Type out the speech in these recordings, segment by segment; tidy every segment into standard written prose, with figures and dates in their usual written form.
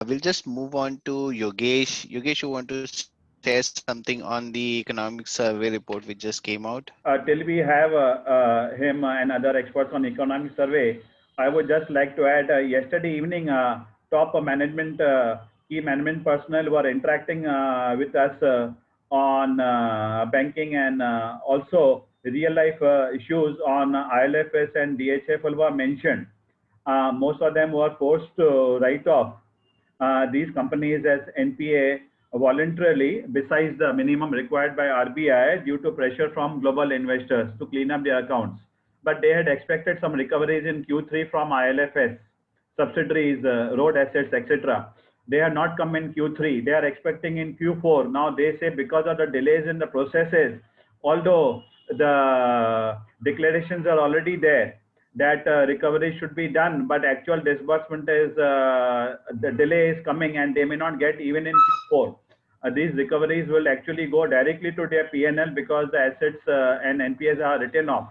We'll just move on to Yogesh. Yogesh, you want to say something on the economic survey report which just came out? Till we have him and other experts on economic survey, I would just like to add yesterday evening, top management, key management personnel were interacting with us on banking and also real life issues on ILFS and DHFL were mentioned. Most of them were forced to write off these companies as NPA voluntarily, besides the minimum required by RBI due to pressure from global investors to clean up their accounts. But they had expected some recoveries in Q3 from ILFS, subsidiaries, road assets, etc. They have not come in Q3. They are expecting in Q4. Now they say because of the delays in the processes, although the declarations are already there, that recovery should be done, but actual disbursement is the delay is coming, and they may not get even in Q4. These recoveries will actually go directly to their PNL because the assets and NPAs are written off.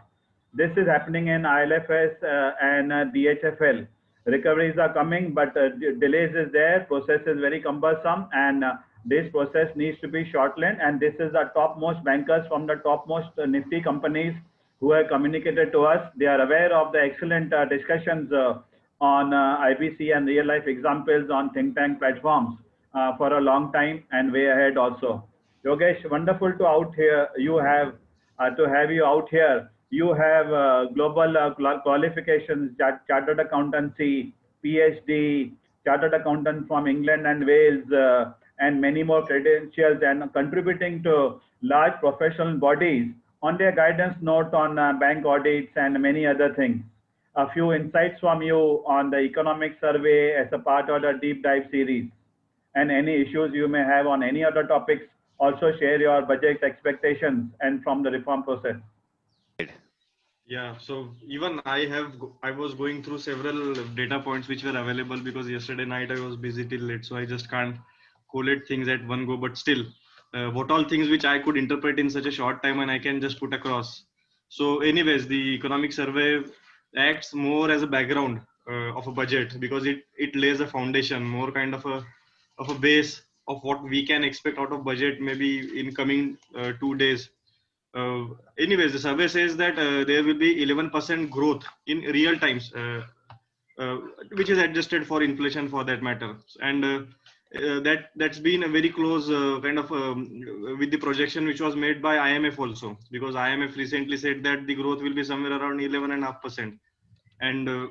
This is happening in ILFS and DHFL. Recoveries are coming, but delays is there. Process is very cumbersome, and this process needs to be shortened. And this is the topmost bankers from the topmost nifty companies who have communicated to us. They are aware of the excellent discussions on IBC and real life examples on think tank platforms for a long time and way ahead also. Yogesh, wonderful to out here. You have to have you out here. You have global qualifications, chartered accountancy, PhD, chartered accountant from England and Wales, and many more credentials, and contributing to large professional bodies on their guidance note on bank audits and many other things. A few insights from you on the economic survey as a part of the deep dive series, and any issues you may have on any other topics. Also share your budget expectations and from the reform process. Yeah, so even I was going through several data points which were available because yesterday night I was busy till late, so I just can't collate things at one go. But still, what all things which I could interpret in such a short time and I can just put across. So, anyways, the economic survey acts more as a background of a budget because it lays a foundation, more kind of a base of what we can expect out of budget maybe in coming 2 days. uh, Anyways, the survey says that there will be 11% growth in real times, uh, which is adjusted for inflation for that matter, and that's been a very close kind of with the projection which was made by IMF also, because IMF recently said that the growth will be somewhere around 11.5%, and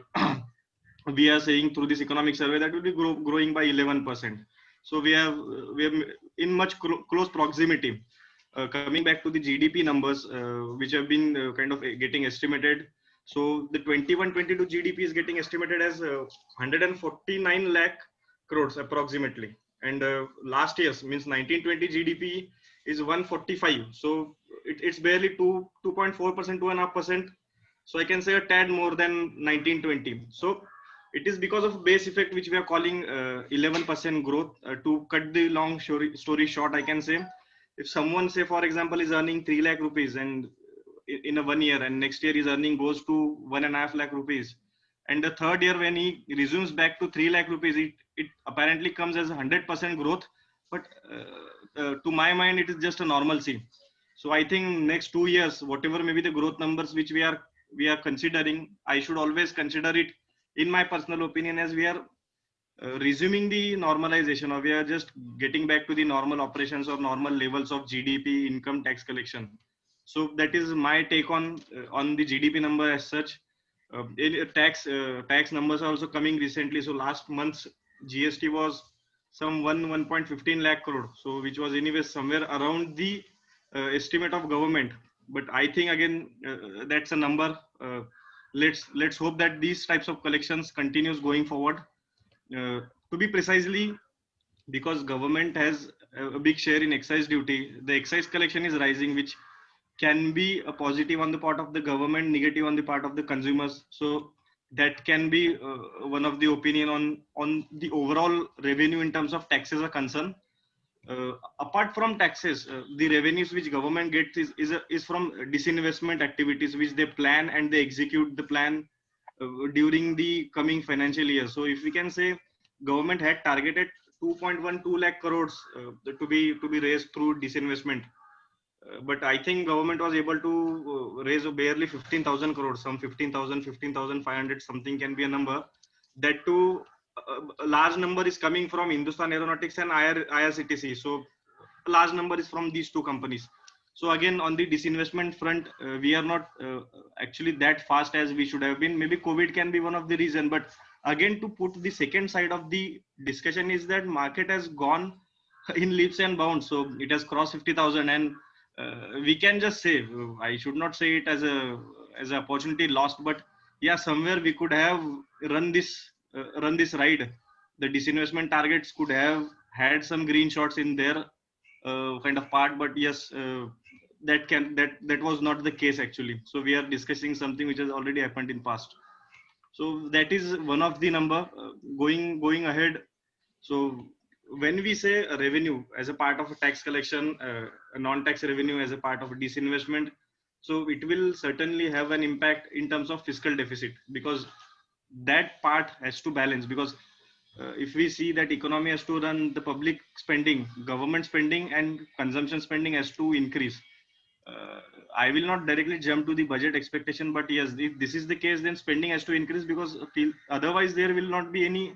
we are saying through this economic survey that will be growing by 11%. So we have in much close proximity. Coming back to the GDP numbers, which have been kind of getting estimated. So the 21-22 GDP is getting estimated as 149 lakh crores approximately. And last year's means 1920 GDP is 145. So it's barely 2.4%, 2.5%. So I can say a tad more than 1920. So it is because of base effect which we are calling 11% growth. To cut the long story short, I can say if someone, say for example, is earning 3 lakh rupees and in a 1 year, and next year his earning goes to 1.5 lakh rupees, and the third year when he resumes back to 3 lakh rupees, it apparently comes as 100% growth. But to my mind it is just a normalcy. So I think next 2 years, whatever maybe the growth numbers which we are considering, I should always consider it, in my personal opinion, as we are resuming the normalization, or we are just getting back to the normal operations or normal levels of GDP, income tax collection. So that is my take on the GDP number as such. Tax numbers are also coming recently. So last month's GST was some 1.15 lakh crore. So which was anyway somewhere around the estimate of government. But I think again that's a number. Let's hope that these types of collections continues going forward. To be precisely, because government has a big share in excise duty, the excise collection is rising, which can be a positive on the part of the government, negative on the part of the consumers. So that can be one of the opinion on the overall revenue in terms of taxes are concerned. Apart from taxes, the revenues which government gets is from disinvestment activities which they plan and they execute the plan during the coming financial year. So if we can say government had targeted 2.12 lakh crores to be raised through disinvestment. But I think government was able to raise barely 15,000 crores, some 15,500 something can be a number. That too, a large number is coming from Hindustan Aeronautics and IRCTC. So a large number is from these two companies. So again, on the disinvestment front, we are not actually that fast as we should have been. Maybe COVID can be one of the reason, but again, to put the second side of the discussion is that market has gone in leaps and bounds. So it has crossed 50,000, and we can just say, I should not say it as a opportunity lost, but yeah, somewhere we could have run this ride. The disinvestment targets could have had some green shots in their kind of part, but yes, that was not the case actually. So we are discussing something which has already happened in past. So that is one of the number going ahead. So when we say a revenue as a part of a tax collection, a non-tax revenue as a part of a disinvestment, so it will certainly have an impact in terms of fiscal deficit, because that part has to balance. Because if we see that economy has to run, the public spending, government spending and consumption spending has to increase. I will not directly jump to the budget expectation, but yes, if this is the case, then spending has to increase, because otherwise there will not be any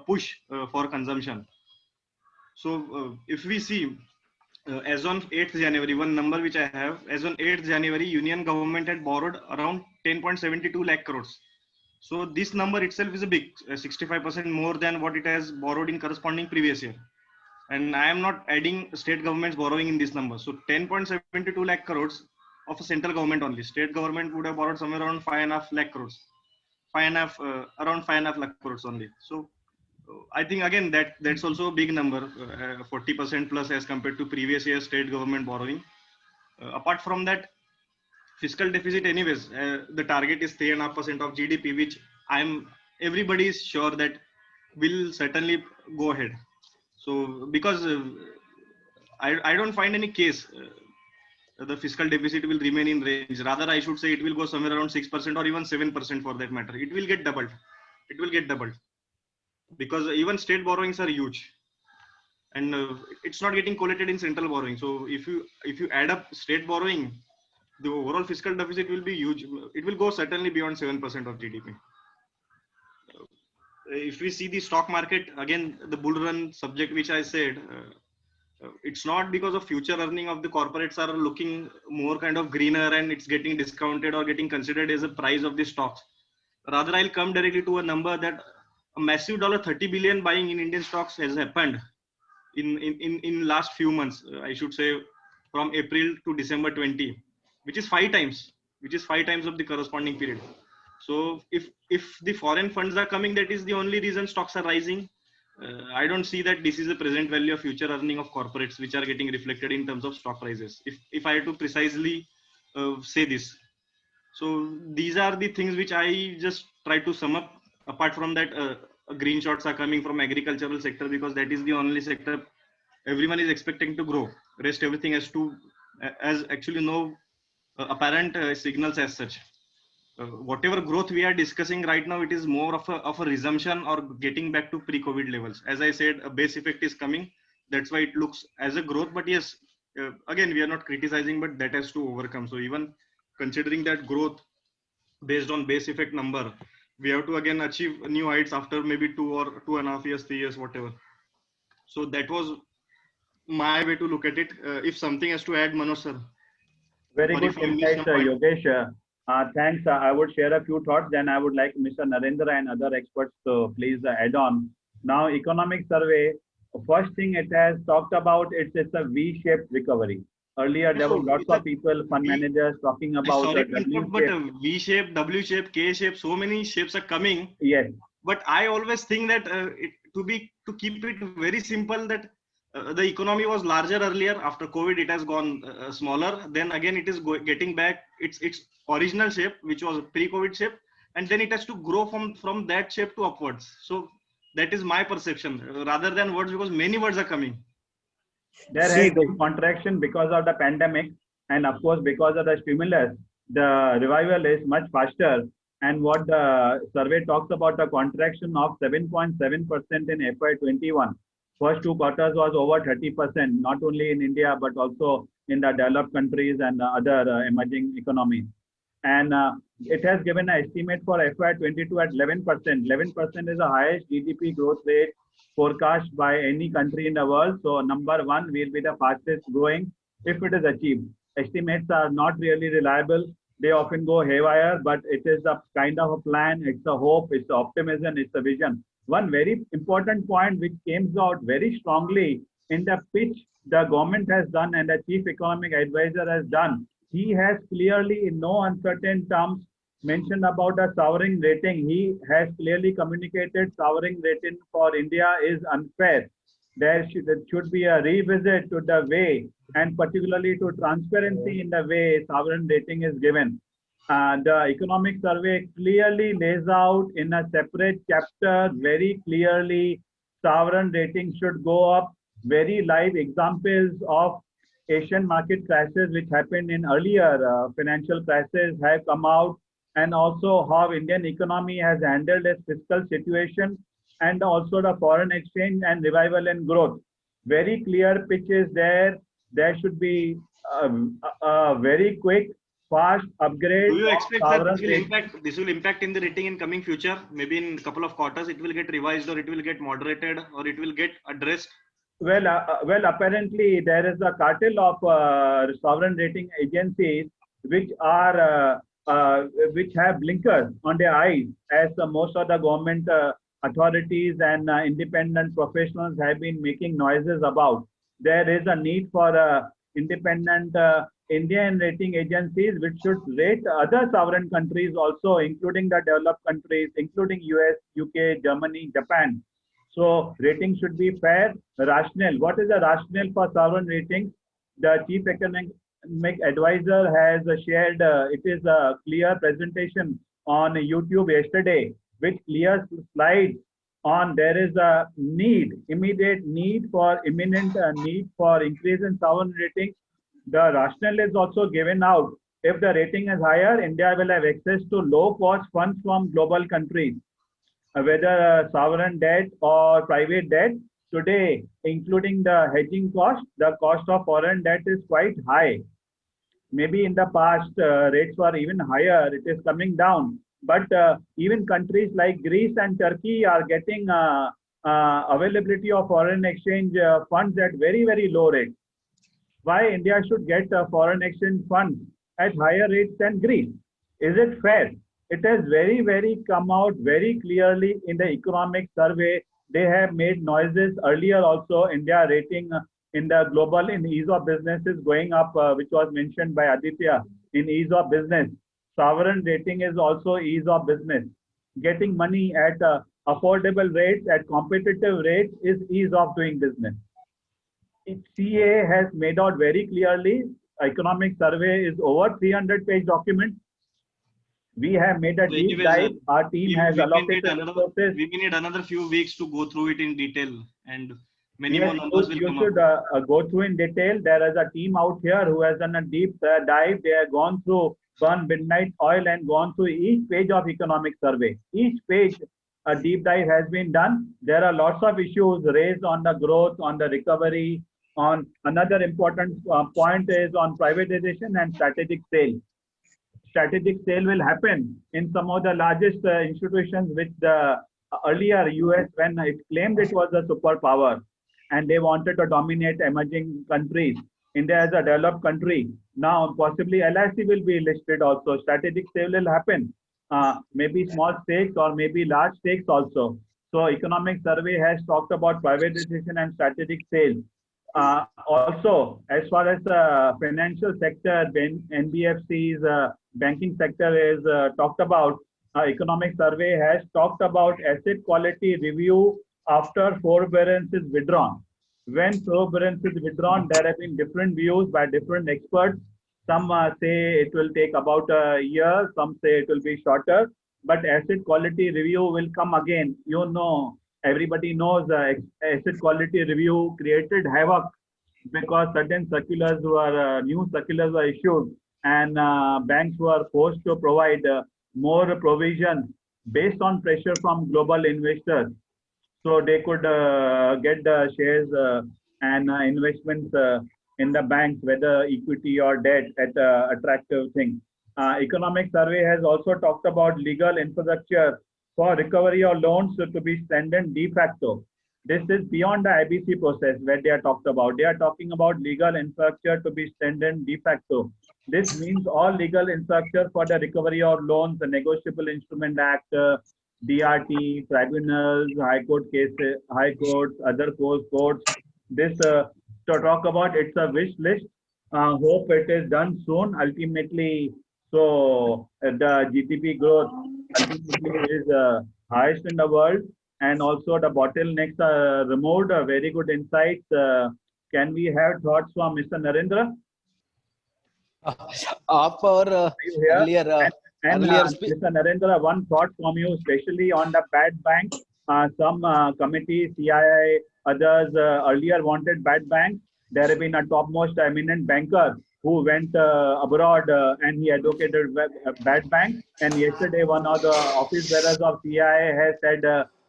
push for consumption. So if we see as on 8th January, one number which I have, as on 8th January, Union government had borrowed around 10.72 lakh crores. So this number itself is a big 65% more than what it has borrowed in corresponding previous year. And I am not adding state governments borrowing in this number. So 10.72 lakh crores of a central government only. State government would have borrowed somewhere around 5.5 lakh crores. Around 5.5 lakh crores only. So I think again that's also a big number, 40% plus as compared to previous year state government borrowing. Apart from that, fiscal deficit anyways, the target is 3.5% of GDP, which everybody is sure that will certainly go ahead. So because I don't find any case the fiscal deficit will remain in range. Rather, I should say it will go somewhere around 6% or even 7% for that matter. It will get doubled. Because even state borrowings are huge, and it's not getting collated in central borrowing. So if you add up state borrowing, the overall fiscal deficit will be huge. It will go certainly beyond 7% of GDP. If we see the stock market, again, the bull run subject which I said, it's not because of future earning of the corporates are looking more kind of greener and it's getting discounted or getting considered as a price of the stocks. Rather, I'll come directly to a number that a massive $30 billion buying in Indian stocks has happened in last few months. I should say from April to December 20, which is 5 times of the corresponding period. So if the foreign funds are coming, that is the only reason stocks are rising. I don't see that this is the present value of future earning of corporates which are getting reflected in terms of stock prices. If I had to precisely say this. So these are the things which I just try to sum up. Apart from that, green shots are coming from agricultural sector, because that is the only sector everyone is expecting to grow. Rest everything has to, as actually no apparent signals as such. Whatever growth we are discussing right now, it is more of a resumption or getting back to pre-COVID levels. As I said, a base effect is coming. That's why it looks as a growth. But yes, again, we are not criticizing, but that has to overcome. So even considering that growth based on base effect number, we have to again achieve new heights after maybe 2 or 2.5 years, 3 years, whatever. So that was my way to look at it. If something has to add, Manoj sir. Very good insights, Yogesh. Thanks. I would share a few thoughts. Then I would like Mr. Narendra and other experts to please add on. Now, economic survey. First thing it has talked about, it's a V-shaped recovery. Earlier, there were lots of people, fund managers talking about V-shape, W-shape, K-shape, so many shapes are coming. Yes. But I always think that to keep it very simple, that the economy was larger earlier. After COVID, it has gone smaller. Then again, it is getting back its original shape, which was pre-COVID shape, and then it has to grow from that shape to upwards. So that is my perception, rather than words, because many words are coming. There has been contraction because of the pandemic, and of course because of the stimulus, the revival is much faster. And what the survey talks about, a contraction of 7.7% in FY21. First two quarters was over 30%, not only in India, but also in the developed countries and other emerging economies. And it has given an estimate for FY22 at 11%. 11% is the highest GDP growth rate forecast by any country in the world. So number one will be the fastest growing if it is achieved. Estimates are not really reliable. They often go haywire, but it is a kind of a plan. It's a hope, it's optimism, it's a vision. One very important point which came out very strongly in the pitch the government has done and the chief economic advisor has done. He has clearly, in no uncertain terms, mentioned about a sovereign rating. He has clearly communicated sovereign rating for India is unfair. There should be a revisit to the way and particularly to transparency in the way sovereign rating is given. The economic survey clearly lays out in a separate chapter very clearly sovereign rating should go up. Very live examples of Asian market crashes which happened in earlier financial crises have come out, and also how Indian economy has handled its fiscal situation and also the foreign exchange and revival and growth. Very clear pitch is there. There should be a very quick, fast upgrade. Do you of expect that sovereign this will rating. impact in the rating in coming future? Maybe in a couple of quarters it will get revised, or it will get moderated, or it will get addressed. Well, apparently there is a cartel of sovereign rating agencies which are which have blinkers on their eyes, as most of the government authorities and independent professionals have been making noises about. There is a need for independent Indian rating agencies which should rate other sovereign countries also, including the developed countries, including US, UK, Germany, Japan. So rating should be fair, rational. What is the rationale for sovereign ratings? The chief economic advisor has shared, it is a clear presentation on YouTube yesterday, which clear slides on there is a need, immediate need for imminent need for increase in sovereign rating. The rationale is also given out. If the rating is higher, India will have access to low cost funds from global countries, whether sovereign debt or private debt. Today, including the hedging cost, the cost of foreign debt is quite high. Maybe in the past, rates were even higher. It is coming down. But even countries like Greece and Turkey are getting availability of foreign exchange funds at very, very low rates. Why India should get foreign exchange funds at higher rates than Greece? Is it fair? It has very, very come out very clearly in the economic survey. They have made noises earlier also. India rating in the global in ease of business is going up, which was mentioned by Aditya in ease of business. Sovereign rating is also ease of business. Getting money at affordable rates, at competitive rates is ease of doing business. CA has made out very clearly. Economic survey is over 300-page document. We have made a deep dive. Our team has allocated resources. We need another few weeks to go through it in detail, and many yes, more numbers will come should go through in detail. There is a team out here who has done a deep dive. They have gone through burn midnight oil and gone through each page of economic survey. Each page, a deep dive has been done. There are lots of issues raised on the growth, on the recovery. On another important point is on privatization and strategic sale. Strategic sale will happen in some of the largest institutions which the earlier US, when it claimed it was a superpower and they wanted to dominate emerging countries. India is a developed country. Now possibly LIC will be listed also. Strategic sale will happen. Maybe small stakes or maybe large stakes also. So economic survey has talked about privatization and strategic sale. Also, as far as the financial sector, NBFCs, banking sector is talked about, economic survey has talked about asset quality review after forbearance is withdrawn. When forbearance is withdrawn, there have been different views by different experts. Some say it will take about a year, some say it will be shorter, but asset quality review will come again. You know, everybody knows asset quality review created havoc because certain circulars were, new circulars were issued and banks were forced to provide more provision based on pressure from global investors, so they could get the shares and investments in the banks, whether equity or debt, at attractive thing. Economic survey has also talked about legal infrastructure for recovery or loans to be strengthened de facto. This is beyond the IBC process where they are talked about. They are talking about legal infrastructure to be strengthened de facto. This means all legal infrastructure for the recovery or loans, the Negotiable Instrument Act, DRT, tribunals, high court cases, high courts, other courts. This to talk about, it's a wish list. Hope it is done soon. Ultimately, so the GDP growth ultimately is highest in the world, and also the bottlenecks are removed. Very good insights. Can we have thoughts from Mr. Narendra? Of our Are you here? earlier Mr. Narendra, one thought from you, especially on the bad bank. Some committees, CII, others earlier wanted bad banks. There have been a topmost eminent banker who went abroad and he advocated bad banks. And yesterday, one of the office bearers of CII has said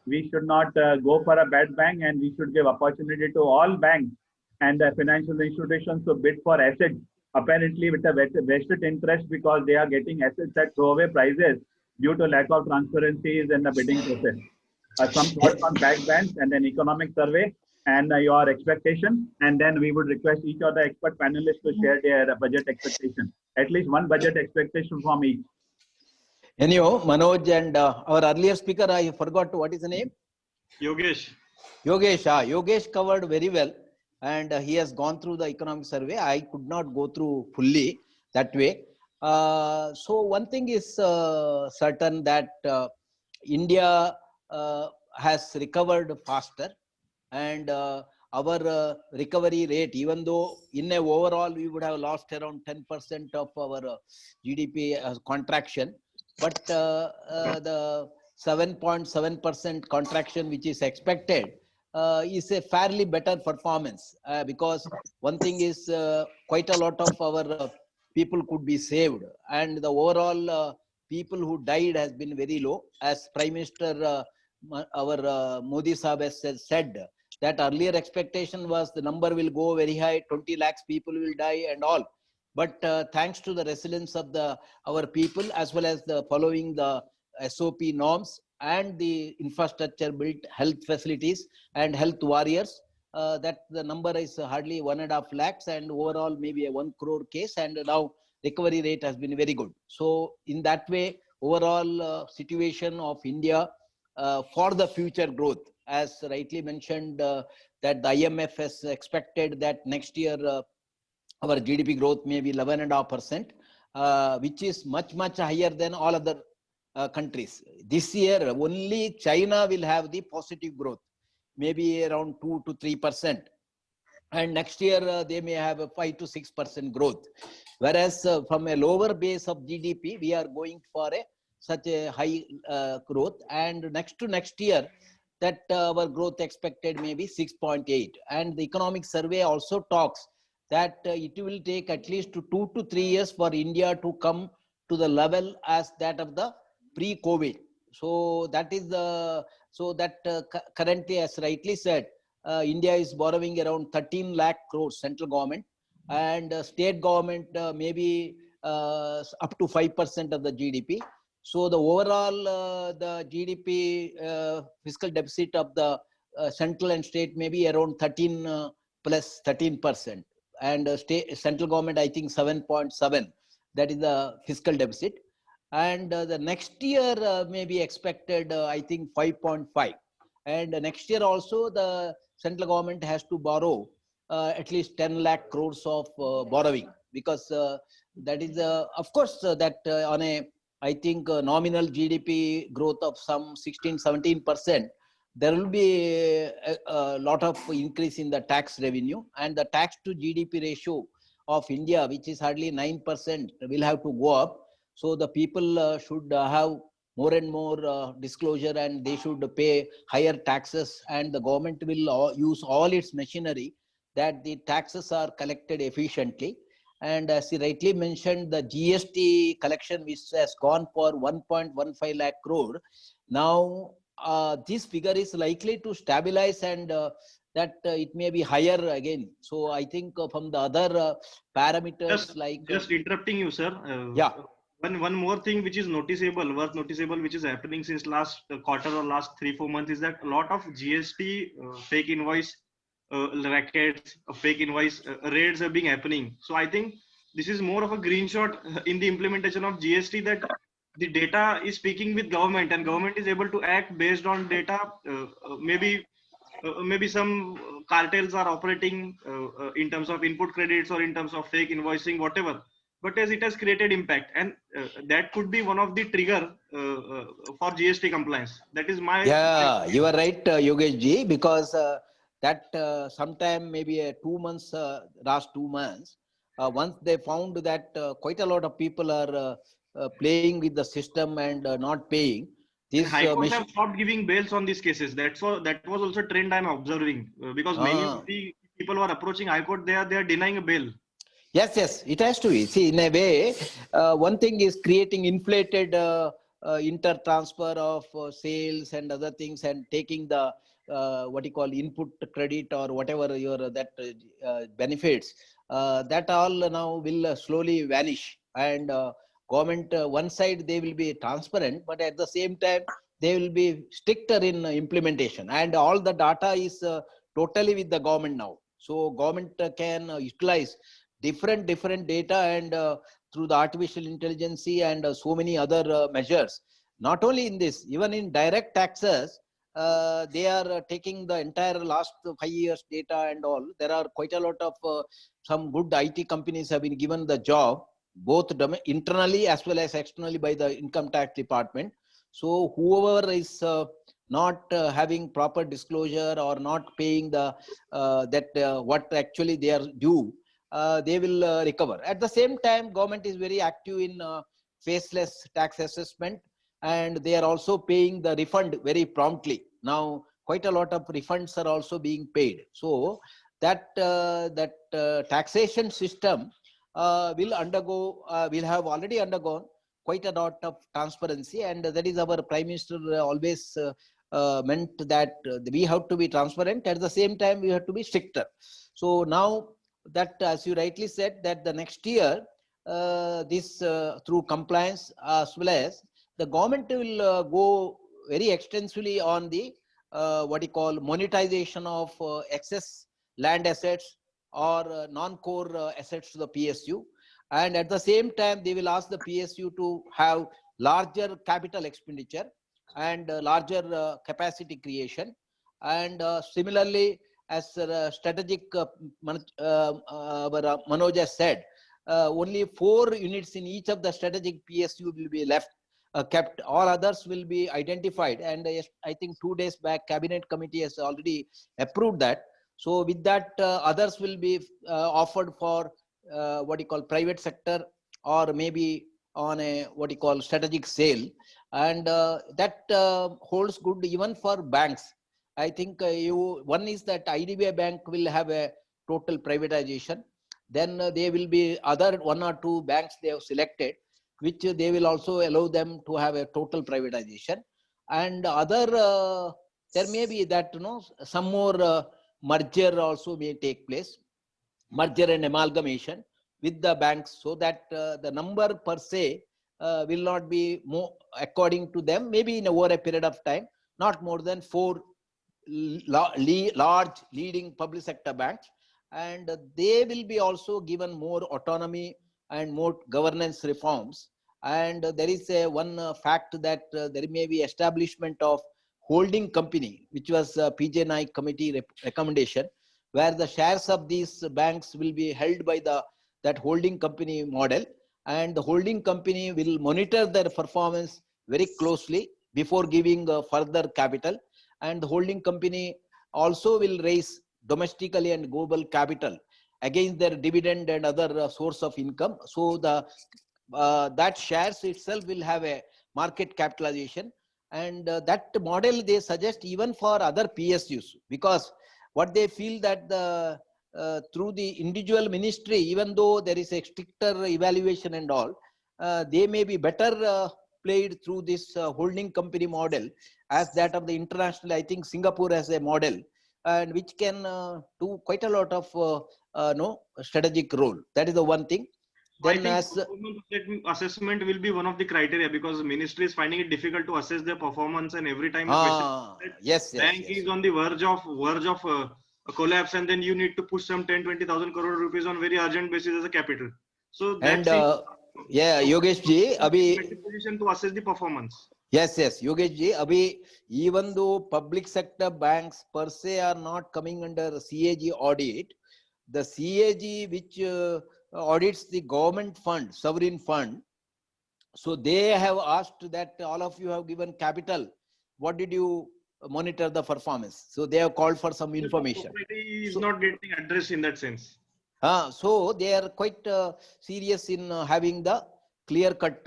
we should not go for a bad bank and we should give opportunity to all banks and the financial institutions to bid for assets, apparently with a vested interest, because they are getting assets at throwaway prices due to lack of transparencies in the bidding process. Some thoughts on back bands and then economic survey and your expectation, and then we would request each of the expert panelists to share their budget expectation. At least one budget expectation from each. anyhow, Manoj and our earlier speaker, I forgot what is the name? Yogesh. Yogesh covered very well, and he has gone through the economic survey. I could not go through fully that way. So one thing is certain, that India has recovered faster, and our recovery rate, even though in a overall we would have lost around 10% of our GDP contraction, but the 7.7% contraction which is expected is a fairly better performance, because one thing is quite a lot of our people could be saved, and the overall people who died has been very low. As Prime Minister our Modi Sahab has said, that earlier expectation was the number will go very high, 20 lakhs people will die and all. But thanks to the resilience of our people, as well as the following the SOP norms and the infrastructure built, health facilities and health warriors, that the number is hardly 1.5 lakhs, and overall maybe a 1 crore case, and now recovery rate has been very good. So in that way, overall situation of India for the future growth, as rightly mentioned, that the IMF has expected that next year our GDP growth may be 11.5%, which is much higher than all other countries. This year only China will have the positive growth, maybe around 2 to 3%, and next year they may have a 5 to 6% growth, whereas from a lower base of GDP we are going for such a high growth, and next year that our growth expected may be 6.8. And the economic survey also talks that it will take at least 2 to 3 years for India to come to the level as that of the pre-COVID. So that is currently, as rightly said, India is borrowing around 13 lakh crores central government, and state government maybe up to 5% of the GDP. So the overall the GDP fiscal deficit of the central and state may be around 13 plus 13%, and central government I think 7.7. That is the fiscal deficit, and the next year may be expected I think 5.5, and next year also the central government has to borrow at least 10 lakh crores of borrowing, because that is of course that on a I think nominal GDP growth of some 16-17%, there will be a lot of increase in the tax revenue, and the tax to GDP ratio of India, which is hardly 9%, will have to go up. So the people should have more and more disclosure, and they should pay higher taxes, and the government will use all its machinery that the taxes are collected efficiently. And as he rightly mentioned, the GST collection which has gone for 1.15 lakh crore. Now, this figure is likely to stabilize, and that it may be higher again. So I think from the other parameters just interrupting you, sir. Yeah. One more thing which is worth noticeable, which is happening since last quarter or last 3-4 months, is that a lot of GST fake invoice rackets, fake invoice raids are being happening. So I think this is more of a green shot in the implementation of GST, that the data is speaking with government, and government is able to act based on data. Maybe some cartels are operating in terms of input credits or in terms of fake invoicing, whatever. But as it has created impact, and that could be one of the trigger for GST compliance. That is my. Yeah, you are right, Yogesh ji, because that sometime maybe 2 months, last 2 months, once they found that quite a lot of people are playing with the system and not paying. This High courts have stopped giving bails on these cases. That was also a trend I'm observing, because many of the people who are approaching High Court, they are denying a bail. Yes, it has to be. See, in a way, one thing is creating inflated inter-transfer of sales and other things, and taking the what you call input credit or whatever your benefits. That all now will slowly vanish, and government one side they will be transparent, but at the same time they will be stricter in implementation, and all the data is totally with the government now. So government can utilize different data, and through the artificial intelligence and so many other measures. Not only in this, even in direct taxes, they are taking the entire last 5 years data and all. There are quite a lot of some good IT companies have been given the job, both internally as well as externally by the income tax department. So whoever is not having proper disclosure or not paying the what actually they are due, they will recover. At the same time, government is very active in faceless tax assessment, and they are also paying the refund very promptly. Now, quite a lot of refunds are also being paid. So that taxation system will have already undergone quite a lot of transparency, and that is our Prime Minister always meant that we have to be transparent. At the same time, we have to be stricter. So now that, as you rightly said, that the next year, this through compliance, as well as the government will go very extensively on the what you call monetization of excess land assets or non-core assets to the PSU. And at the same time, they will ask the PSU to have larger capital expenditure and larger capacity creation. And similarly, as strategic Manoj has said, only 4 units in each of the strategic PSU will be left kept. All others will be identified. And I think 2 days back, Cabinet Committee has already approved that. So with that, others will be offered for what you call private sector, or maybe on a what you call strategic sale. And that holds good even for banks. I think one is that IDBI Bank will have a total privatization. Then there will be other 1 or 2 banks they have selected, which they will also allow them to have a total privatization. And other, there may be that, some more merger also may take place, merger and amalgamation with the banks, so that the number per se will not be more, according to them, maybe in over a period of time, not more than 4 large leading public sector banks, and they will be also given more autonomy and more governance reforms. And there is one fact that there may be establishment of holding company, which was PJ Naik committee recommendation, where the shares of these banks will be held by that holding company model, and the holding company will monitor their performance very closely before giving further capital. And the holding company also will raise domestically and global capital against their dividend and other source of income. So that shares itself will have a market capitalization, and that model they suggest even for other PSUs, because what they feel that the through the individual ministry, even though there is a stricter evaluation and all, they may be better played through this holding company model as that of the international. I think Singapore has a model and which can do quite a lot of strategic role. That is the one thing. I Then think as performance assessment will be one of the criteria, because ministry is finding it difficult to assess their performance, and every time a question yes, bank is on the verge of a collapse, and then you need to push some 10-20,000 crore rupees on very urgent basis as a capital. So and that's yeah, Yogesh ji, better position to assess the performance. Yes, Yogesh ji, even though public sector banks per se are not coming under CAG audit, the CAG which audits the government fund, sovereign fund, so they have asked that all of you have given capital. What did you monitor the performance? So they have called for some information. Propriety is not getting addressed in that sense. So they are quite serious in having the clear-cut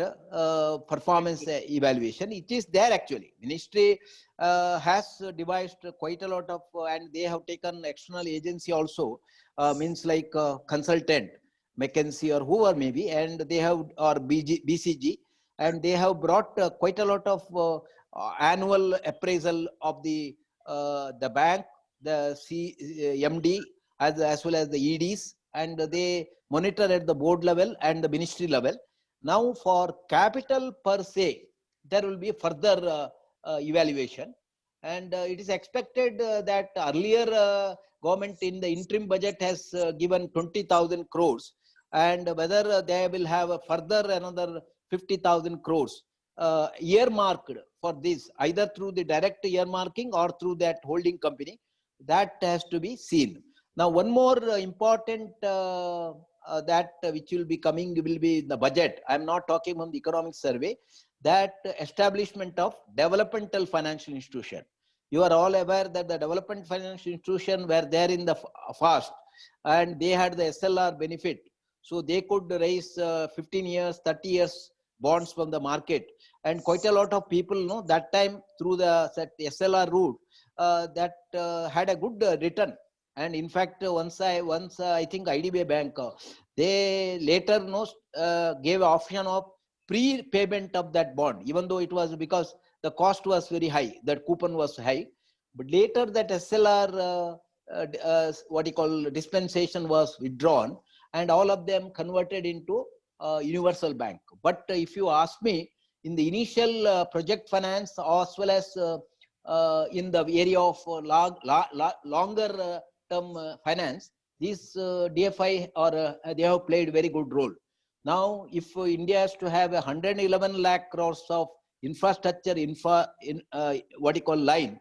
performance evaluation. It is there actually. Ministry has devised quite a lot of, and they have taken external agency also, means like consultant, McKinsey or whoever maybe, and they have, or BCG, and they have brought quite a lot of annual appraisal of the bank, the MD, as well as the EDs, and they monitor at the board level and the ministry level. Now for capital per se, there will be further evaluation, and it is expected that earlier government in the interim budget has given 20,000 crores, and whether they will have a further another 50,000 crores earmarked for this, either through the direct earmarking or through that holding company, that has to be seen. Now, one more important that which will be coming will be the budget. I am not talking from the economic survey. That establishment of developmental financial institution. You are all aware that the development financial institution were there in the past, and they had the SLR benefit. So they could raise 15 years, 30 years bonds from the market, and quite a lot of people know that time through the SLR route that had a good return. And in fact, once I think IDBI Bank, they later gave option of prepayment of that bond, even though it was because the cost was very high, that coupon was high. But later that SLR, what you call dispensation was withdrawn, and all of them converted into universal bank. But if you ask me, in the initial project finance as well as in the area of longer term finance, these DFI or they have played very good role. Now, if India has to have 111 lakh crores of infrastructure, what you call line,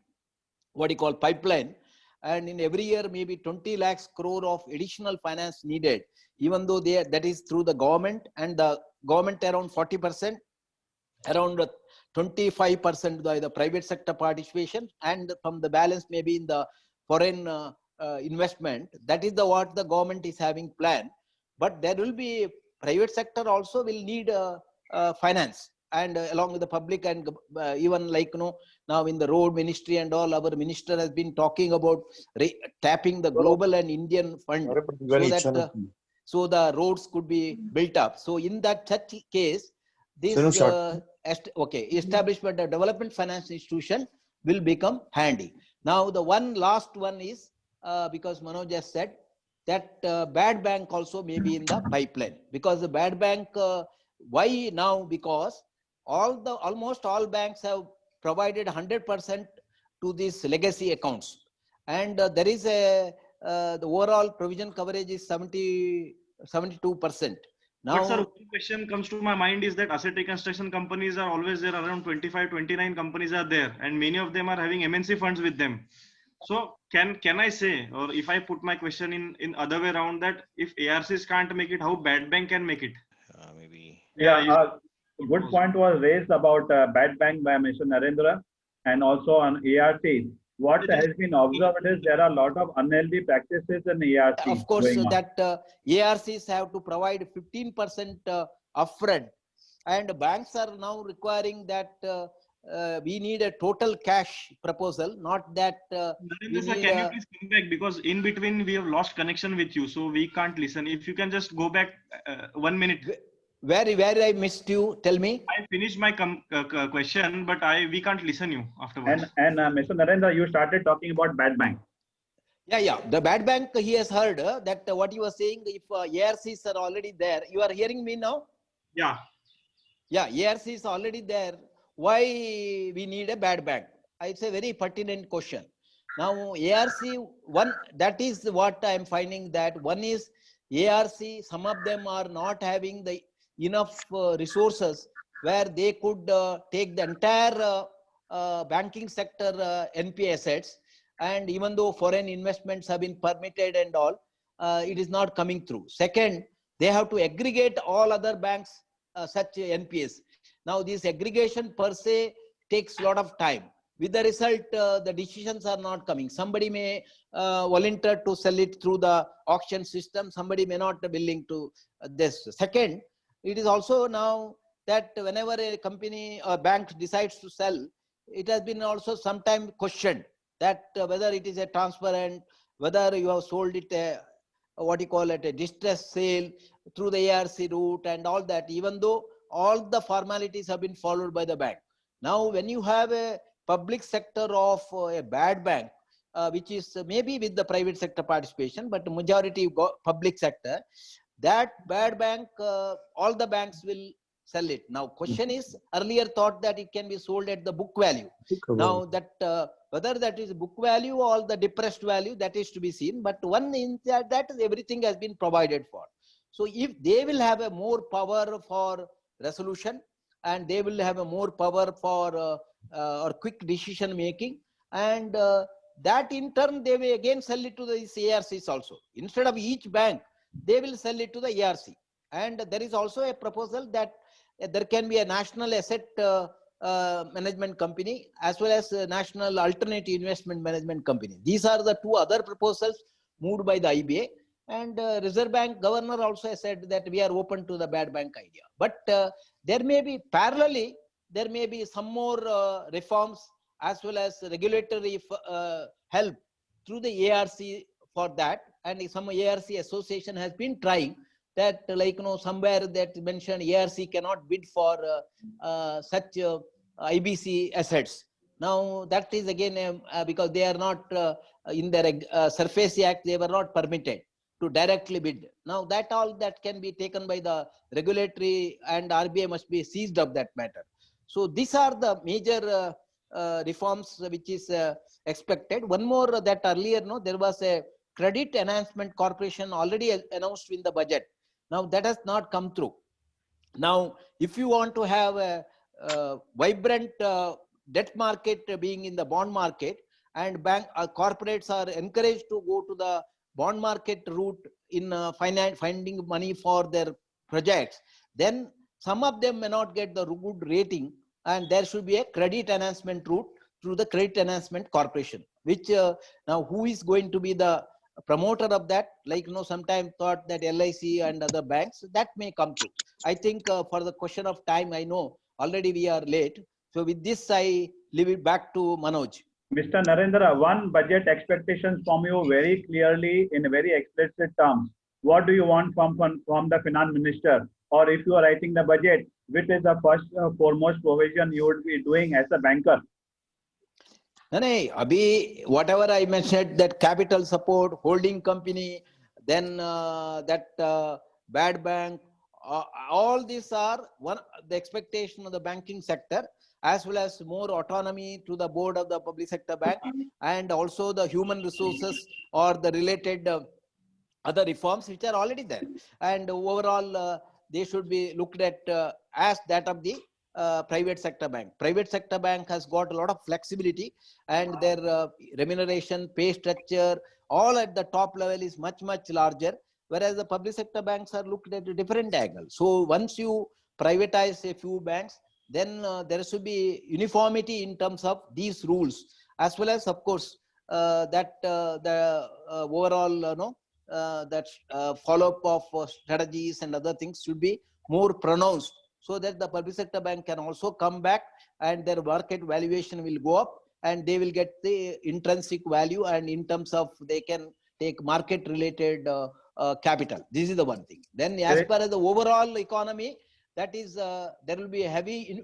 what you call pipeline, and in every year maybe 20 lakhs crore of additional finance needed, even though that is through the government, and the government around 40%, around 25% by the private sector participation, and from the balance maybe in the foreign investment. That is what the government is having planned. But there will be private sector also will need finance, and along with the public, and even like now in the road ministry and all, our minister has been talking about tapping the global and Indian fund so that so the roads could be built up. So in that such case, this establishment of development finance institution will become handy. Now the last one is because Manoj just said that bad bank also may be in the pipeline, because the bad bank, why now? Because almost all banks have provided 100% to these legacy accounts, and there is the overall provision coverage is 72%. Now, but sir, one question comes to my mind is that asset reconstruction companies are always there, around 25, 29 companies are there, and many of them are having MNC funds with them. So can I say, or if I put my question in other way around, that if ARCs can't make it, how bad bank can make it? Maybe. Good point was raised about bad bank by Mr. Narendra, and also on ARCs. What has been observed is there are a lot of unhealthy practices in ARCs. Of course, that ARCs have to provide 15% upfront, and banks are now requiring that we need a total cash proposal, not that we Narendra sir, need can you a, please come back, because in between we have lost connection with you, so we can't listen. If you can just go back 1 minute. where I missed you. Tell me. I finished my question, but we can't listen you afterwards. And Mr. Narendra, you started talking about bad bank. Yeah. The bad bank, he has heard that what you were saying, if ARCs are already there, you are hearing me now? Yeah. Yeah, ARC is already there. Why we need a bad bank? It's a very pertinent question. Now, ARC, one, that is what I'm finding, that one is ARC, some of them are not having the enough resources where they could take the entire banking sector NPA assets. And even though foreign investments have been permitted and all, it is not coming through. Second, they have to aggregate all other banks such NPS. Now, this aggregation per se takes a lot of time. With the result, the decisions are not coming. Somebody may volunteer to sell it through the auction system. Somebody may not be willing to this. Second, it is also now that whenever a company or bank decides to sell, it has been also sometimes questioned that whether it is a transparent, whether you have sold it a, what you call it, a distress sale through the ARC route and all that, even though all the formalities have been followed by the bank. Now, when you have a public sector of a bad bank, which is maybe with the private sector participation, but majority public sector, that bad bank, all the banks will sell it. Now, question is, earlier thought that it can be sold at the book value. Now, that whether that is book value or the depressed value, that is to be seen. But one in that everything has been provided for. So if they will have a more power for resolution, and they will have a more power for or quick decision making, and that in turn they may again sell it to the ARCs also. Instead of each bank, they will sell it to the ARC. And there is also a proposal that there can be a national asset management company as well as a national alternative investment management company. These are the two other proposals moved by the IBA. And Reserve Bank governor also said that we are open to the bad bank idea. But there may be parallelly, there may be some more reforms as well as regulatory help through the ARC for that. And some ARC association has been trying that, like, somewhere that mentioned ARC cannot bid for such IBC assets. Now, that is again because they are not in their Surface Act, they were not permitted to directly bid. Now, that all that can be taken by the regulatory, and RBI must be seized of that matter. So these are the major reforms which is expected. One more that earlier, there was a Credit Enhancement Corporation already announced in the budget. Now, that has not come through. Now, if you want to have a vibrant debt market being in the bond market, and bank corporates are encouraged to go to the bond market route in finding money for their projects, then some of them may not get the good rating, and there should be a credit enhancement route through the Credit Enhancement Corporation, which now who is going to be the promoter of that? Like, sometimes thought that LIC and other banks, that may come through. I think for the question of time, I know already we are late. So with this, I leave it back to Manoj. Mr. Narendra, one budget expectations from you very clearly in very explicit terms. What do you want from the finance minister? Or if you are writing the budget, which is the first foremost provision you would be doing as a banker? No, Abhi, whatever I mentioned, that capital support, holding company, then that bad bank, all these are the expectation of the banking sector, as well as more autonomy to the board of the public sector bank, and also the human resources or the related other reforms which are already there. And overall, they should be looked at as that of the private sector bank. Private sector bank has got a lot of flexibility, and their remuneration, pay structure, all at the top level is much, much larger, whereas the public sector banks are looked at a different angle. So once you privatize a few banks, then there should be uniformity in terms of these rules, as well as, of course, that the overall that follow-up of strategies and other things should be more pronounced, so that the public sector bank can also come back and their market valuation will go up and they will get the intrinsic value, and in terms of they can take market related capital. This is the one thing. Then as far as the overall economy, that is there will be a heavy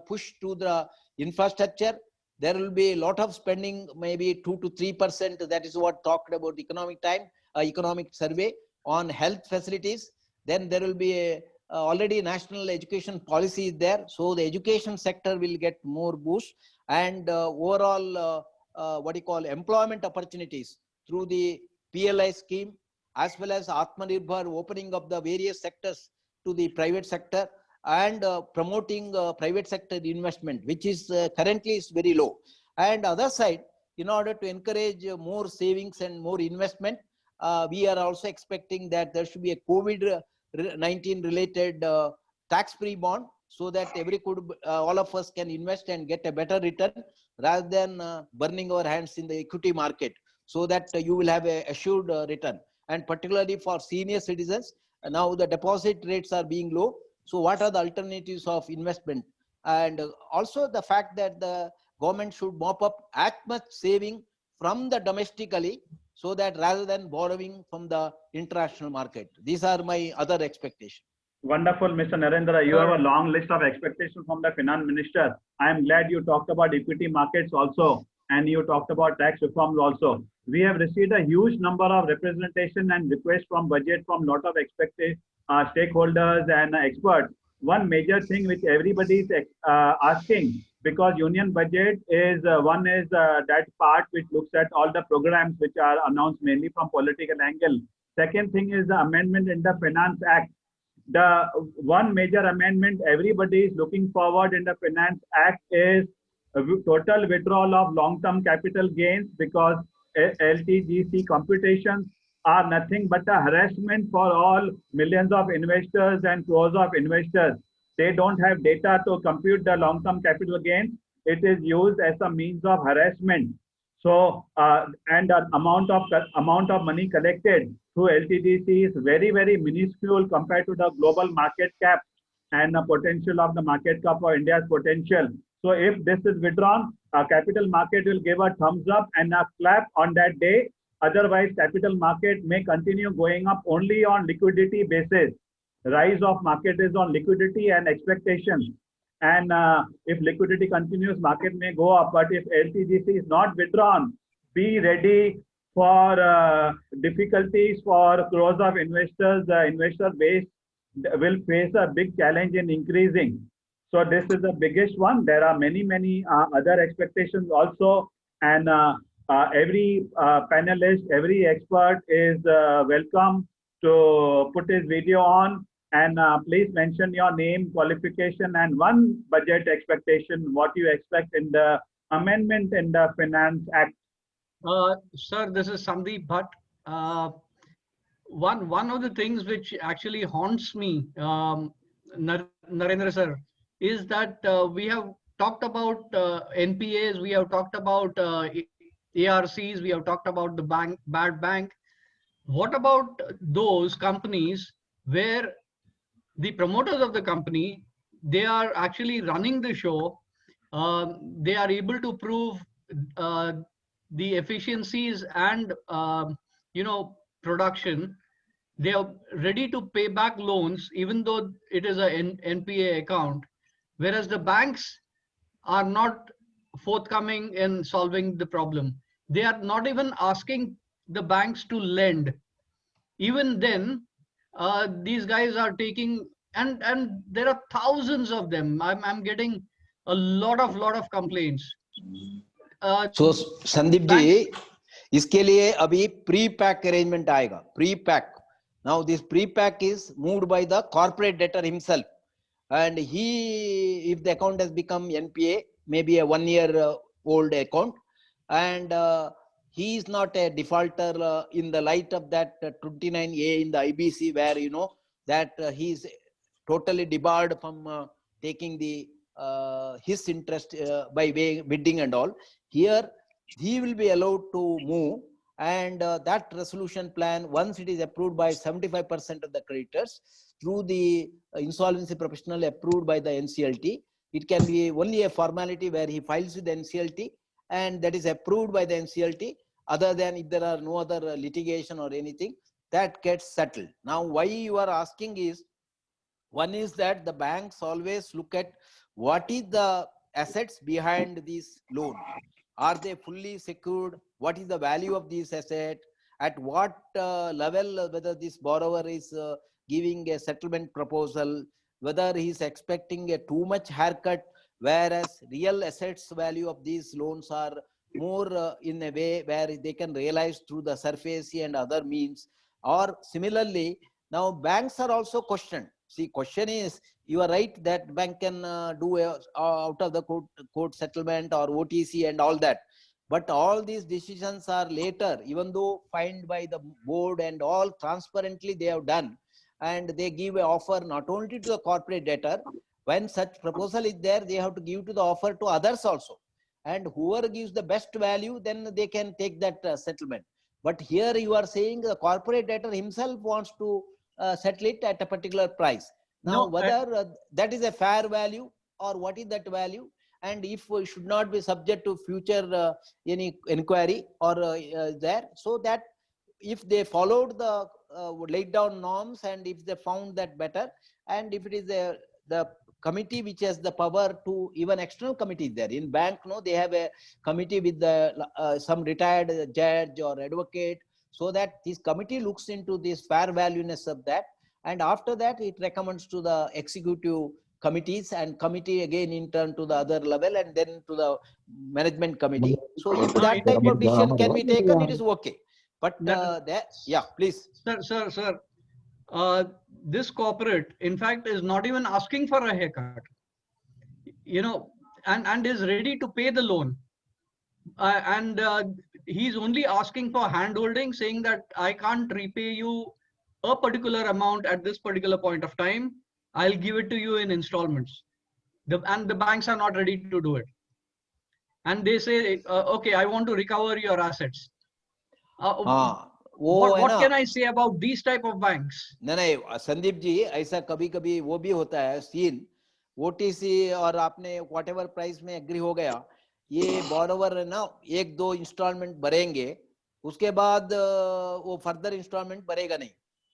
push to the infrastructure. There will be a lot of spending, maybe 2 to 3%. That is what talked about economic survey on health facilities. Then there will be a already national education policy is there. So the education sector will get more boost, and overall employment opportunities through the PLI scheme, as well as Atmanirbhar, opening up the various sectors to the private sector, and promoting private sector investment, which is currently is very low. And other side, in order to encourage more savings and more investment, we are also expecting that there should be a COVID-19 related tax-free bond, so that all of us can invest and get a better return rather than burning our hands in the equity market, so that you will have a assured return. And particularly for senior citizens, now the deposit rates are being low. So what are the alternatives of investment? And also the fact that the government should mop up as much saving from the domestically, so that rather than borrowing from the international market. These are my other expectations. Wonderful, Mr. Narendra. You have a long list of expectations from the finance minister. I am glad you talked about equity markets also, and you talked about tax reforms also. We have received a huge number of representation and requests from budget from lot of stakeholders and experts. One major thing which everybody is asking, because union budget is one is that part which looks at all the programs which are announced mainly from political angle. Second thing is the amendment in the Finance Act. The one major amendment everybody is looking forward in the Finance Act is total withdrawal of long-term capital gains, because LTGC computations are nothing but a harassment for all millions of investors and crores of investors. They don't have data to compute the long-term capital gains. It is used as a means of harassment. So, and the amount of money collected through LTGC is very, very minuscule compared to the global market cap and the potential of the market cap for India's potential. So if this is withdrawn, capital market will give a thumbs up and a clap on that day. Otherwise, capital market may continue going up only on liquidity basis. Rise of market is on liquidity and expectations. And if liquidity continues, market may go up. But if LTGC is not withdrawn, be ready for difficulties for crores of investors. The investor base will face a big challenge in increasing. So this is the biggest one. There are many, many other expectations also. And every panelist, every expert is welcome to put his video on. And please mention your name, qualification, and one budget expectation, what you expect in the amendment in the Finance Act. Sir, this is Sandeep Bhatt. One of the things which actually haunts me, Narendra sir, is that we have talked about NPAs, we have talked about ARCs, we have talked about the bad bank. What about those companies where the promoters of the company, they are actually running the show, they are able to prove the efficiencies and production, they are ready to pay back loans even though it is an NPA account, whereas the banks are not forthcoming in solving the problem. They are not even asking the banks to lend. Even then, these guys are taking, and there are thousands of them. I'm getting a lot of complaints. So Sandeep ji, इसके लिए अभी pre-pack arrangement आएगा. Pre-pack. Now this pre-pack is moved by the corporate debtor himself, and if the account has become NPA, maybe a 1 year old account, and he is not a defaulter in the light of that 29A in the IBC, where that he is totally debarred from taking the his interest by bidding and all. Here he will be allowed to move, And that resolution plan, once it is approved by 75% of the creditors through the insolvency professional approved by the NCLT, it can be only a formality where he files with the NCLT and that is approved by the NCLT. Other than if there are no other litigation or anything, that gets settled. Now, why you are asking is, one is that the banks always look at what is the assets behind this loan. Are they fully secured? What is the value of this asset? At what level, whether this borrower is giving a settlement proposal, whether he is expecting a too much haircut, whereas real assets value of these loans are more in a way where they can realize through the surface and other means. Or similarly, now banks are also questioned. See, question is, you are right that bank can do a, out of the court settlement or OTC and all that. But all these decisions are later, even though fined by the board and all transparently they have done. And they give an offer not only to the corporate debtor, when such proposal is there, they have to give to the offer to others also. And whoever gives the best value, then they can take that settlement. But here you are saying the corporate debtor himself wants to settle it at a particular price. Now, whether that is a fair value or what is that value, and if we should not be subject to future any inquiry or there, so that if they followed the laid down norms and if they found that better, and if it is the committee which has the power to, even external committee there in bank, no, they have a committee with the some retired judge or advocate, so that this committee looks into this fair valueness of that, and after that it recommends to the executive committees and committee again in turn to the other level and then to the management committee. So if that type of decision can be taken, it is okay. But yeah, please. Sir, this corporate, in fact, is not even asking for a haircut, you know, and is ready to pay the loan. He's only asking for handholding, saying that I can't repay you a particular amount at this particular point of time. I'll give it to you in installments. And the banks are not ready to do it. And they say, okay, I want to recover your assets. What can I say about these type of banks? नहीं, संदीप जी, ऐसा कभी कभी वो भी होता है scene, OTC और आपने व्हाटएवर प्राइस में एग्री हो गया, ये बोरोवर ना एक दो इंस्टॉलमेंट भरेंगे, उसके बाद वो फर्दर इंस्टॉलमेंट भरेगा नहीं,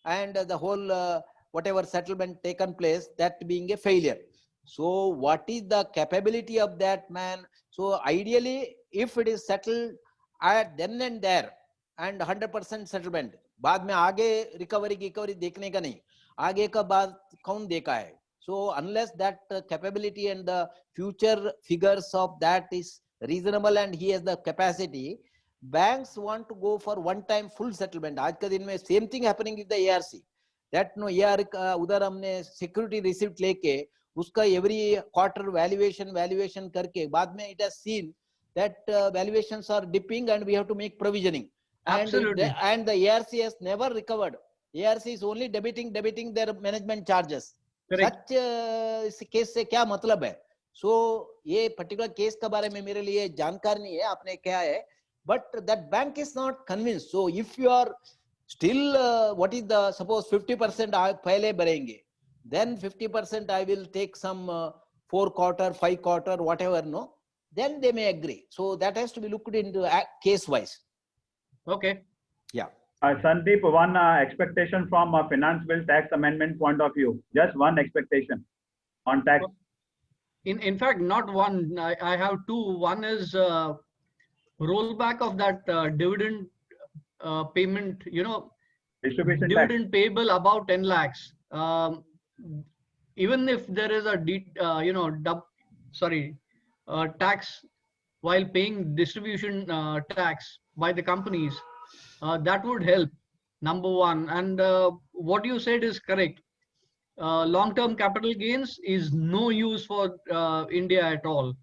and the whole whatever settlement taken place, that being a failure. So what is the capability of that man? So ideally, if it is settled at then and there and 100% settlement, बाद में आगे recovery देखने का नहीं, आगे का बात कौन देखा है? So unless that capability and the future figures of that is reasonable and he has the capacity, banks want to go for one time full settlement. आज का दिन में same thing happening with the ARC. That no AR उधर हमने security receipt लेके उसका every quarter valuation करके बाद में it has seen that valuations are dipping and we have to make provisioning. Absolutely. And the ARC has never recovered. ARC is only debiting their management charges. Correct. Such इस case से क्या मतलब है? So ये particular case के बारे में मेरे लिए जानकार नहीं है, आपने क्या है? But that bank is not convinced. So if you are still, what is the, suppose 50% पहले भरेंगे, then 50% I will take some 4 quarter, 5 quarter, whatever, no? Then they may agree. So that has to be looked into case wise. Okay. Yeah. Sandeep, one expectation from a finance bill tax amendment point of view. Just one expectation on tax. In fact, not one. I have two. One is rollback of that dividend payment. You know, Distribution dividend tax. payable about 10 lakhs. Even if there is a tax while paying distribution tax by the companies, that would help, number one. And what you said is correct. Long-term capital gains is no use for India at all,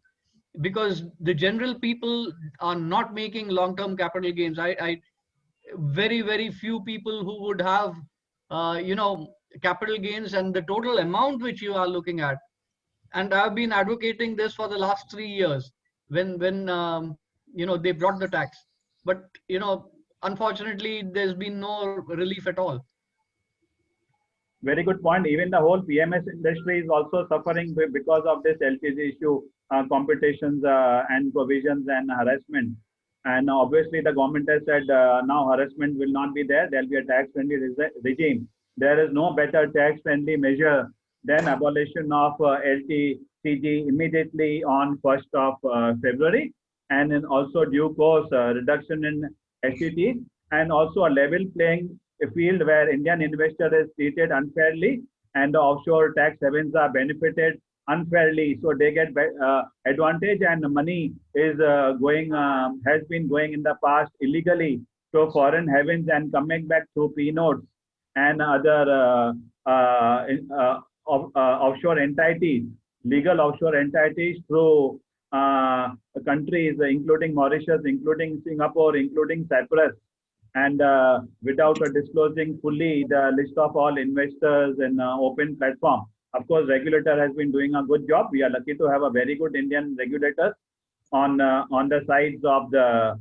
because the general people are not making long-term capital gains. Very few people who would have capital gains and the total amount which you are looking at. And I've been advocating this for the last 3 years when they brought the tax. But unfortunately, there's been no relief at all. Very good point. Even the whole PMS industry is also suffering because of this LTC issue, competitions and provisions and harassment. And obviously, the government has said now harassment will not be there. There'll be a tax-friendly regime. There is no better tax-friendly measure than abolition of LTCG immediately on 1st of February, and then also due course reduction in STT, and also a level playing a field where Indian investor is treated unfairly and the offshore tax havens are benefited unfairly. So they get advantage, and the money is has been going in the past illegally to foreign havens and coming back through P notes and other offshore entities, legal offshore entities through countries, including Mauritius, including Singapore, including Cyprus, and without disclosing fully the list of all investors in open platform. Of course, regulator has been doing a good job. We are lucky to have a very good Indian regulators on the sides of the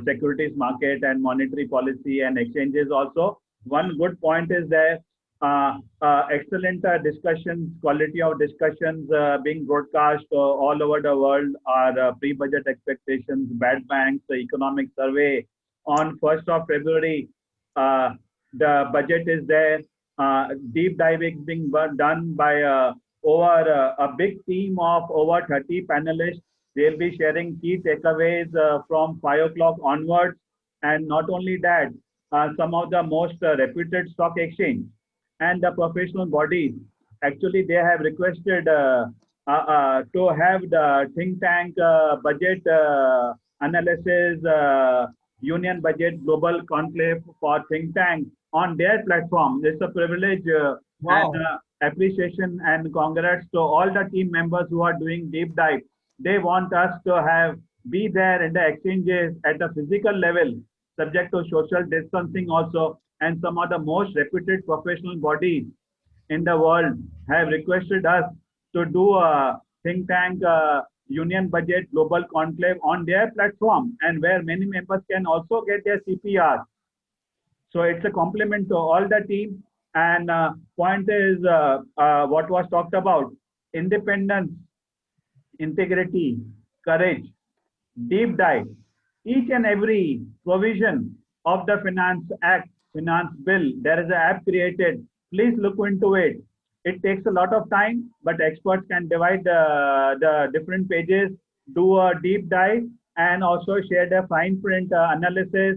securities market and monetary policy and exchanges also. One good point is there, excellent discussions, quality of discussions being broadcast all over the world are pre-budget expectations, bad banks, the economic survey. On 1st of February, the budget is there. Deep diving being done by over a big team of over 30 panelists. They'll be sharing key takeaways from 5 o'clock onwards. And not only that, some of the most reputed stock exchange and the professional bodies, actually they have requested to have the think tank budget analysis, Union Budget Global Conclave for think tank on their platform. It's a privilege Wow. and appreciation and congrats to all the team members who are doing deep dive. They want us to be there in the exchanges at the physical level, subject to social distancing also. And some of the most reputed professional bodies in the world have requested us to do a think tank Union Budget Global Conclave on their platform, and where many members can also get their CPR. So it's a compliment to all the team. And point is what was talked about: independence, integrity, courage, deep dive. Each and every provision of the Finance Act, Finance Bill, there is an app created. Please look into it. It takes a lot of time, but experts can divide the different pages, do a deep dive, and also share the fine print analysis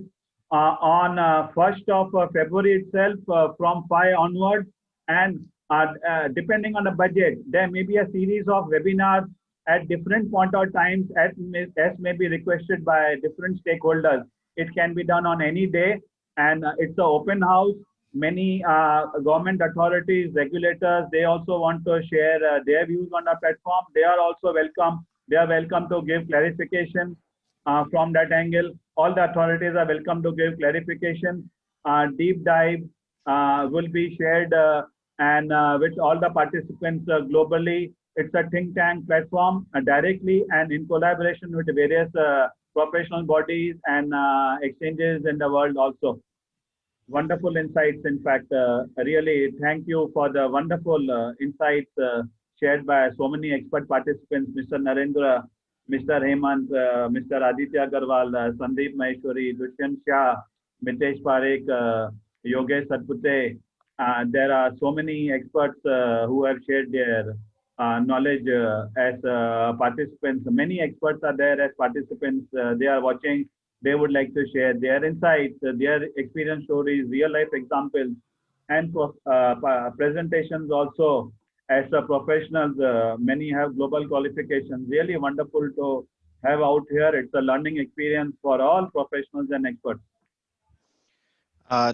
on 1st of February itself from 5 onwards. And depending on the budget, there may be a series of webinars at different point of times as may be requested by different stakeholders. It can be done on any day, and it's an open house. Many government authorities, regulators, they also want to share their views on the platform. They are also welcome. They are welcome to give clarification from that angle. All the authorities are welcome to give clarification. Deep dive will be shared and with all the participants globally. It's a think tank platform directly and in collaboration with various professional bodies and exchanges in the world also. Wonderful insights. In fact, really thank you for the wonderful insights shared by so many expert participants, Mr. Narendra, Mr. Hemant, Mr. Aditya Agarwal, Sandeep Maheshwari, Dushyant Shah, Mitesh Parekh, Yogesh Satpute. There are so many experts who have shared their knowledge as participants. Many experts are there as participants. They are watching. They would like to share their insights, their experience stories, real life examples, and presentations also. As professionals, many have global qualifications. Really wonderful to have out here. It's a learning experience for all professionals and experts.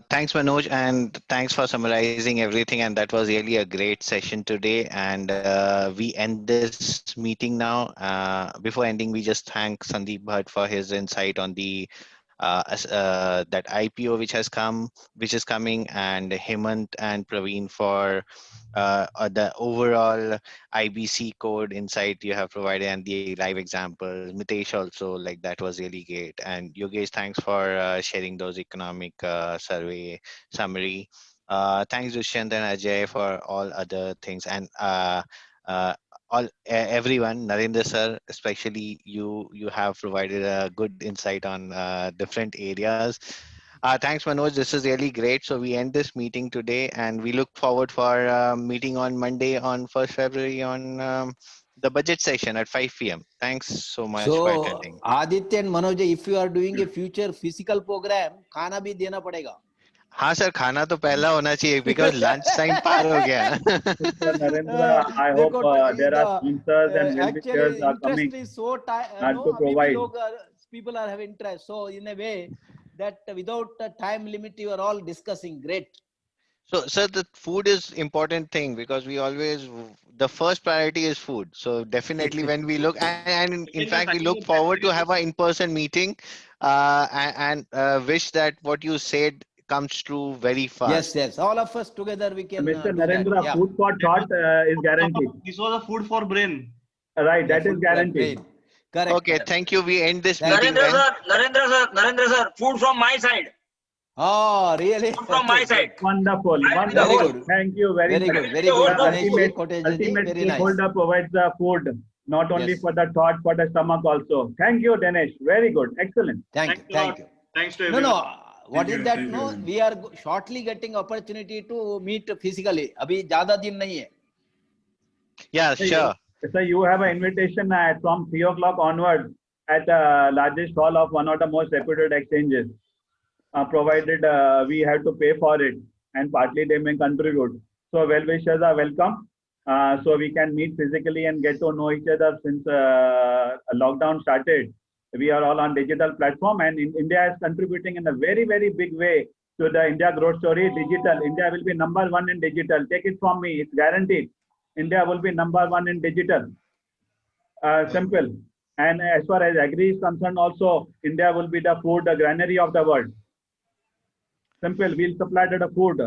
Thanks, Manoj, and thanks for summarizing everything. And that was really a great session today. And we end this meeting now. Before ending, we just thank Sandeep Bhatt for his insight on the that IPO which is coming, and Hemant and Praveen for the overall IBC code insight you have provided and the live examples. Mitesh also, like, that was really great. And Yogesh, thanks for sharing those economic survey summary. Thanks Dushyant and Ajay for all other things, and uh, everyone, Narendra sir, especially you have provided a good insight on different areas. Thanks Manoj, this is really great. So we end this meeting today, and we look forward for meeting on Monday on 1st February on the budget session at 5 p.m. Thanks so much for So attending. Aditya and Manoj, if you are doing a future physical program, खाना भी देना पड़ेगा. हाँ sir, खाना तो पहला होना चाहिए because lunch time पार हो गया. Mr. Narendra, I hope देखो there are the sponsors and well-wishers actually are interest coming is so no to अभी भी provide. लोग people are having interest, so in a way that without a time limit you are all discussing. Great. So, sir, the food is important thing because we always, the first priority is food. So definitely when we look, and in fact, we look forward to have an in-person meeting and wish that what you said comes true very fast. Yes, all of us together we can Mr. do that. Narendra, Yeah. food for thought is guaranteed. This was a food for brain. Right, Yeah, that is food for guaranteed. brain. Correct. Okay, thank you. We end this Thank meeting Narendra then. sir, Narendra sir, food from my side. Oh, really? Food from my side. Wonderful, I will be the Very wonderful. host. good. Thank you very Very much. good. Very The good. host of Dinesh food. Kotecha ji, Ultimate very nice. stakeholder provides the food, not only Yes. for the thought, for the stomach also. Thank you, Dinesh. Very good. Excellent. Thank Thanks you. a Thank lot. you. Thanks to No, everyone. no. What is that? Thank you, No, Arvind. we are shortly getting opportunity to meet physically. अभी ज़्यादा दिन नहीं है. Yeah, sure. So you have an invitation from 3 o'clock onwards at the largest hall of one of the most reputed exchanges. Provided we have to pay for it, and partly they may contribute. So well-wishers are welcome. So we can meet physically and get to know each other. Since lockdown started, we are all on digital platform, and India is contributing in a very, very big way to the India growth story. Digital, India will be #1 in digital. Take it from me, it's guaranteed. India will be #1 in digital. Simple. And as far as agri is concerned, also India will be the food granary of the world. Simple. We'll supply the food,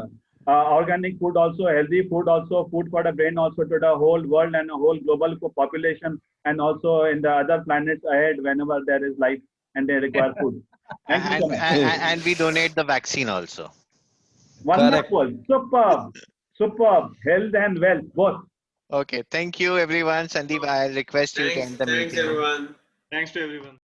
organic food also, healthy food also, food for the brain also, to the whole world and the whole global population, and also in the other planets ahead whenever there is life and they require food. Thank you so much. And we donate the vaccine also. Wonderful. Superb. Superb. Health and wealth, both. Okay, thank you everyone. Sandeep, I request you to Thanks, end the thanks meeting. everyone. Thanks to everyone.